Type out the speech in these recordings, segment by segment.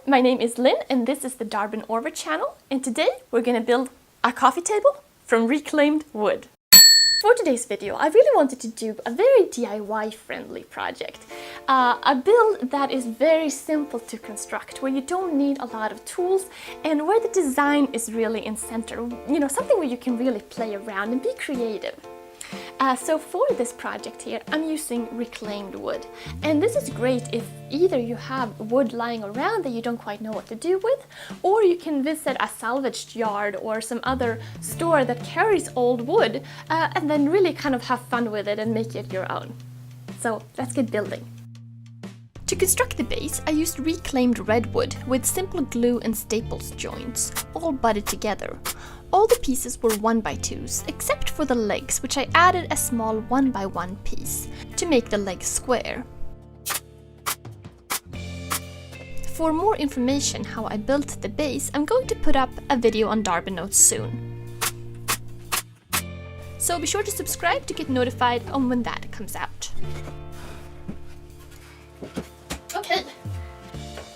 my name is Linn and this is the Darbin Orvar channel, and today we're going to build a coffee table from reclaimed wood. For today's video, I really wanted to do a very DIY friendly project. A build that is very simple to construct, where you don't need a lot of tools and where the design is really in center. You know, something where you can really play around and be creative. So for this project here, I'm using reclaimed wood. And this is great if either you have wood lying around that you don't quite know what to do with, or you can visit a salvaged yard or some other store that carries old wood and then really kind of have fun with it and make it your own. So let's get building. To construct the base, I used reclaimed redwood with simple glue and staples joints, all butted together. All the pieces were 1x2s, except for the legs, which I added a small 1x1 piece to make the legs square. For more information how I built the base, I'm going to put up a video on Darbin Notes soon. So be sure to subscribe to get notified on when that comes out. Okay,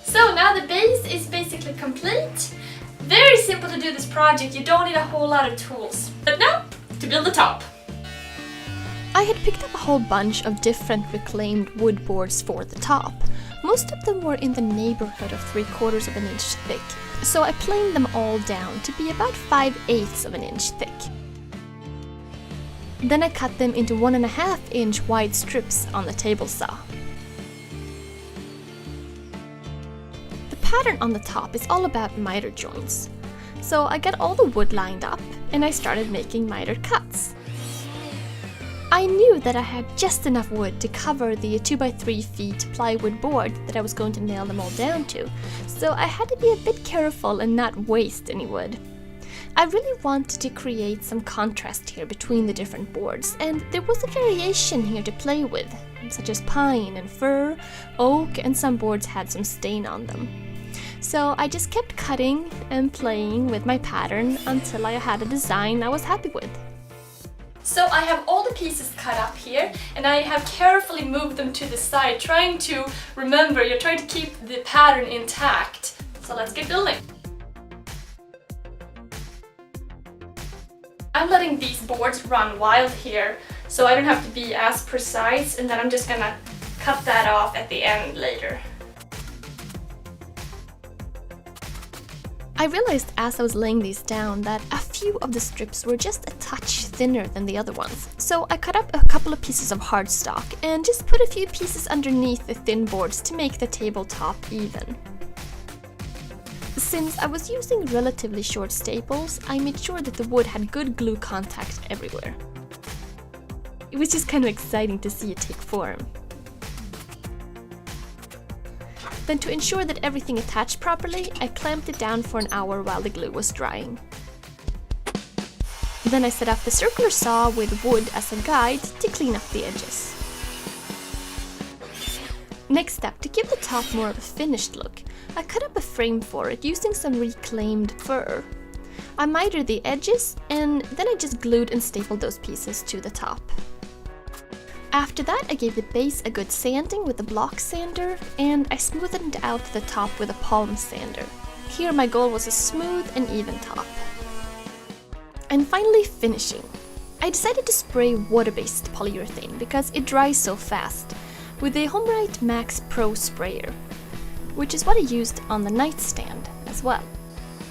so now the base is basically complete. Very simple to do this project, you don't need a whole lot of tools. But now, to build the top. I had picked up a whole bunch of different reclaimed wood boards for the top. Most of them were in the neighborhood of 3/4 of an inch thick, so I planed them all down to be about 5/8 of an inch thick. Then I cut them into 1.5 inch wide strips on the table saw. The pattern on the top is all about miter joints. So I got all the wood lined up and I started making miter cuts. I knew that I had just enough wood to cover the 2x3 feet plywood board that I was going to nail them all down to, so I had to be a bit careful and not waste any wood. I really wanted to create some contrast here between the different boards, and there was a variation here to play with, such as pine and fir, oak, and some boards had some stain on them. So I just kept cutting and playing with my pattern until I had a design I was happy with. So I have all the pieces cut up here and I have carefully moved them to the side, trying to remember, you're trying to keep the pattern intact. So let's get building. I'm letting these boards run wild here so I don't have to be as precise, and then I'm just gonna cut that off at the end later. I realized as I was laying these down that a few of the strips were just a touch thinner than the other ones, so I cut up a couple of pieces of hardstock and just put a few pieces underneath the thin boards to make the tabletop even. Since I was using relatively short staples, I made sure that the wood had good glue contact everywhere. It was just kind of exciting to see it take form. Then, to ensure that everything attached properly, I clamped it down for an hour while the glue was drying. Then I set up the circular saw with wood as a guide to clean up the edges. Next step, to give the top more of a finished look, I cut up a frame for it using some reclaimed fir. I mitered the edges and then I just glued and stapled those pieces to the top. After that, I gave the base a good sanding with a block sander, and I smoothed out the top with a palm sander. Here my goal was a smooth and even top. And finally, finishing. I decided to spray water-based polyurethane because it dries so fast with the HomeRite Max Pro sprayer, which is what I used on the nightstand as well.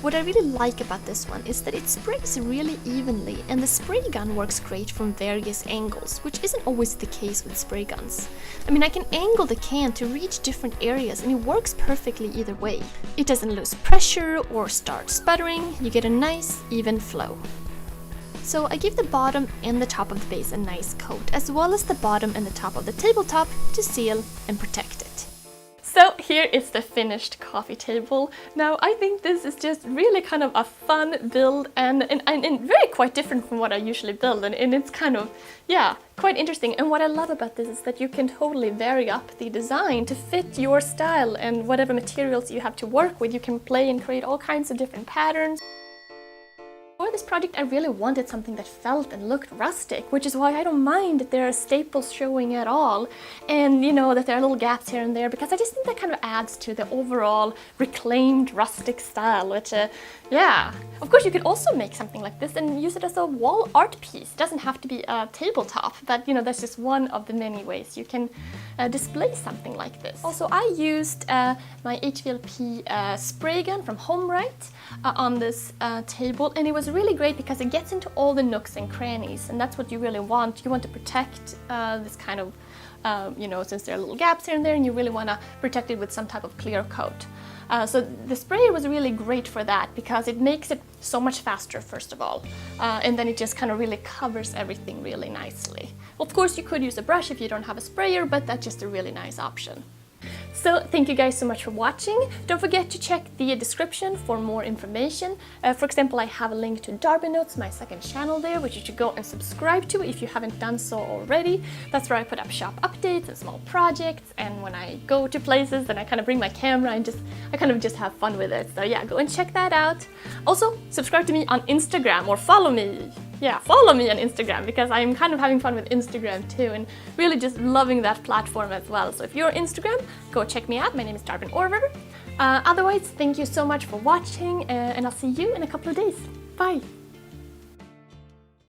What I really like about this one is that it sprays really evenly, and the spray gun works great from various angles, which isn't always the case with spray guns. I mean, I can angle the can to reach different areas and it works perfectly either way. It doesn't lose pressure or start sputtering, you get a nice, even flow. So I give the bottom and the top of the base a nice coat, as well as the bottom and the top of the tabletop to seal and protect it. So here is the finished coffee table. Now I think this is just really kind of a fun build and very quite different from what I usually build, and it's kind of, yeah, quite interesting. And what I love about this is that you can totally vary up the design to fit your style and whatever materials you have to work with. You can play and create all kinds of different patterns. this project I really wanted something that felt and looked rustic, which is why I don't mind that there are staples showing at all, and you know that there are little gaps here and there, because I just think that kind of adds to the overall reclaimed rustic style, which yeah. Of course you could also make something like this and use it as a wall art piece. It doesn't have to be a tabletop, but you know, that's just one of the many ways you can display something like this. Also, I used my HVLP spray gun from HomeRite on this table, and it was really great because it gets into all the nooks and crannies, and that's what you really want. You want to protect this kind of, you know, since there are little gaps here and there, and you really want to protect it with some type of clear coat. So the sprayer was really great for that because it makes it so much faster, first of all, and then it just kind of really covers everything really nicely. Well, of course you could use a brush if you don't have a sprayer, but that's just a really nice option. So thank you guys so much for watching. Don't forget to check the description for more information. For example, I have a link to Darbin Notes, my second channel there, which you should go and subscribe to if you haven't done so already. That's where I put up shop updates and small projects, and when I go to places, then I kind of bring my camera and I kind of just have fun with it. So yeah, go and check that out. Also, subscribe to me on Instagram, or follow me. Yeah, follow me on Instagram, because I'm kind of having fun with Instagram too, and really just loving that platform as well. So if you're on Instagram, go check me out. My name is Darbin Orvar. Otherwise, thank you so much for watching, and I'll see you in a couple of days. Bye!